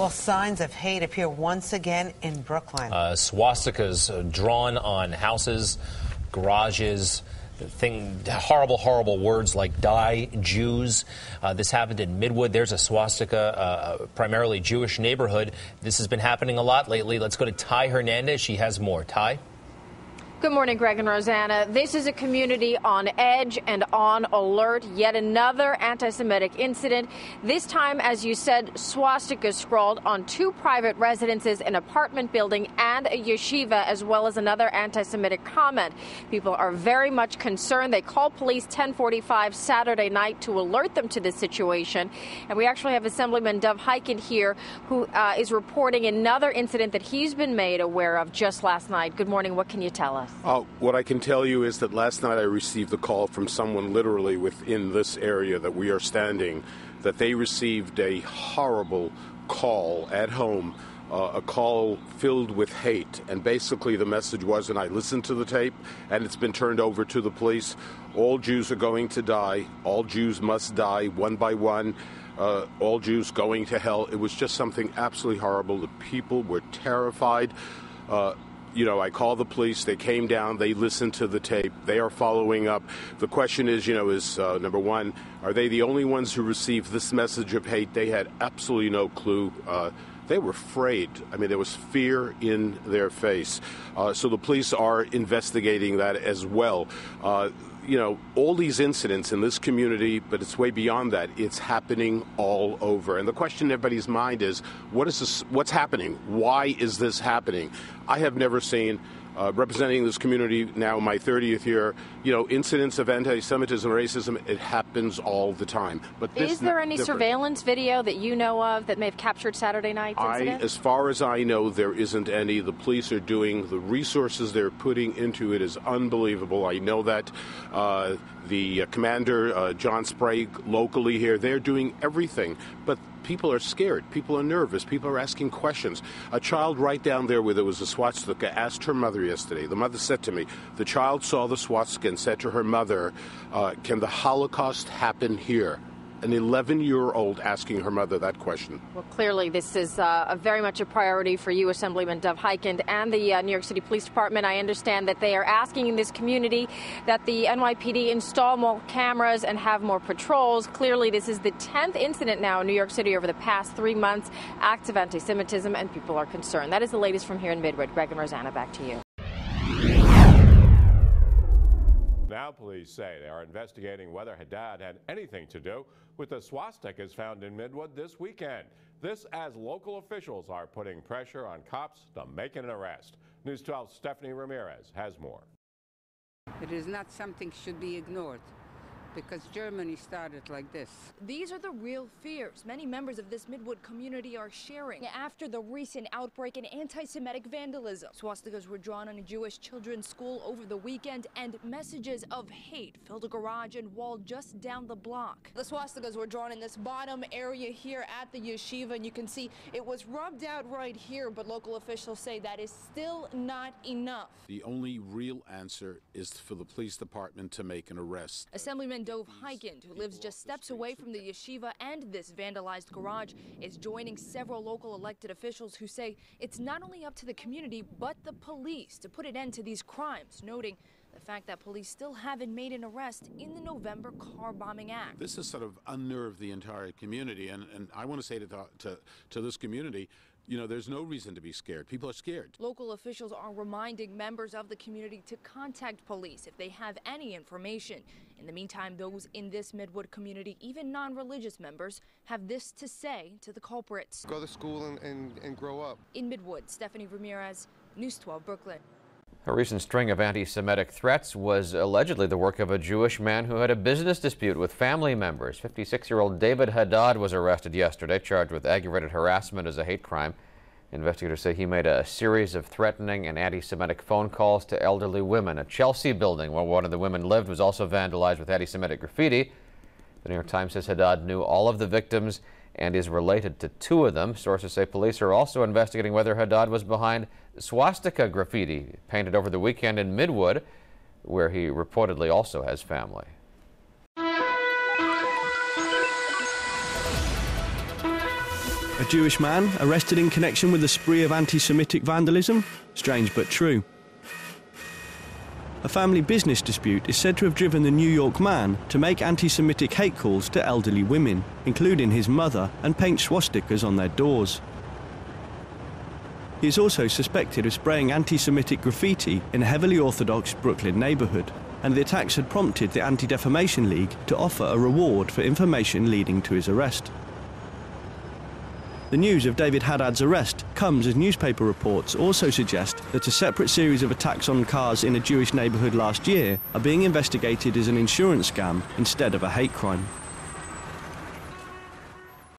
Well, signs of hate appear once again in Brooklyn. Swastikas drawn on houses, garages, horrible words like "die Jews." This happened in Midwood. There's a swastika, primarily Jewish neighborhood. This has been happening a lot lately. Let's go to Ty Hernandez. She has more. Ty? Good morning, Greg and Rosanna. This is a community on edge and on alert. Yet another anti-Semitic incident. This time, as you said, swastikas scrawled on 2 private residences, an apartment building, and a yeshiva, as well as another anti-Semitic comment. People are very much concerned. They called police 10:45 Saturday night to alert them to this situation. And we actually have Assemblyman Dov Hikind here, who is reporting another incident that he's been made aware of just last night. Good morning. What can you tell us? What I can tell you is that last night I received a call from someone literally within this area that we are standing, that they received a horrible call at home, a call filled with hate. And basically the message was, and I listened to the tape, and it's been turned over to the police, all Jews are going to die. All Jews must die one by one. All Jews going to hell. It was just something absolutely horrible. The people were terrified. I called the police. They came down. They listened to the tape. They are following up. The question is, number one, are they the only ones who received this message of hate? They had absolutely no clue. They were afraid. I mean, there was fear in their face. So the police are investigating that as well. All these incidents in this community, but it's way beyond that. It's happening all over. And the question in everybody's mind is, what's happening? Why is this happening? I have never seen, representing this community now in my 30th year, incidents of anti-Semitism, racism. It happens all the time. But is there any surveillance video that you know of that may have captured Saturday night's incident? As far as I know, there isn't any. The police are doing, the resources they're putting into it is unbelievable. I know that. The commander, John Sprague, locally here, they're doing everything. But people are scared. People are nervous. People are asking questions. A child right down there where there was a swastika asked her mother yesterday. The mother said to me, the child saw the swastika and said to her mother, can the Holocaust happen here? An 11-year-old asking her mother that question. Well, clearly this is very much a priority for you, Assemblyman Dov Hikind, and the New York City Police Department. I understand that they are asking in this community that the NYPD install more cameras and have more patrols. Clearly, this is the 10th incident now in New York City over the past 3 months, acts of anti-Semitism, and people are concerned. That is the latest from here in Midwood. Greg and Rosanna, back to you. Now police say they are investigating whether Haddad had anything to do with the swastikas found in Midwood this weekend. This as local officials are putting pressure on cops to make an arrest. News 12's Stephanie Ramirez has more. It is not something should be ignored, because Germany started like this. These are the real fears many members of this Midwood community are sharing after the recent outbreak in anti-Semitic vandalism. Swastikas were drawn on a Jewish children's school over the weekend, and messages of hate filled a garage and wall just down the block. The swastikas were drawn in this bottom area here at the yeshiva, and you can see it was rubbed out right here, but local officials say that is still not enough. The only real answer is for the police department to make an arrest. Assemblyman Dov Hikind, who lives just steps away from the yeshiva and this vandalized garage, is joining several local elected officials who say it's not only up to the community but the police to put an end to these crimes, noting the fact that police still haven't made an arrest in the November car bombing act. This has sort of unnerved the entire community, and I want to say to this community, there's no reason to be scared. People are scared. Local officials are reminding members of the community to contact police if they have any information. In the meantime, those in this Midwood community, even non-religious members, have this to say to the culprits. Go to school and grow up. In Midwood, Stephanie Ramirez, News 12, Brooklyn. A recent string of anti-Semitic threats was allegedly the work of a Jewish man who had a business dispute with family members. 56-year-old David Haddad was arrested yesterday, charged with aggravated harassment as a hate crime. Investigators say he made a series of threatening and anti-Semitic phone calls to elderly women. A Chelsea building where one of the women lived was also vandalized with anti-Semitic graffiti. The New York Times says Haddad knew all of the victims and is related to 2 of them. Sources say police are also investigating whether Haddad was behind swastika graffiti painted over the weekend in Midwood, where he reportedly also has family. A Jewish man arrested in connection with a spree of anti-Semitic vandalism? Strange but true. A family business dispute is said to have driven the New York man to make anti-Semitic hate calls to elderly women, including his mother, and paint swastikas on their doors. He is also suspected of spraying anti-Semitic graffiti in a heavily Orthodox Brooklyn neighborhood, and the attacks had prompted the Anti-Defamation League to offer a reward for information leading to his arrest. The news of David Haddad's arrest comes as newspaper reports also suggest that a separate series of attacks on cars in a Jewish neighborhood last year are being investigated as an insurance scam instead of a hate crime.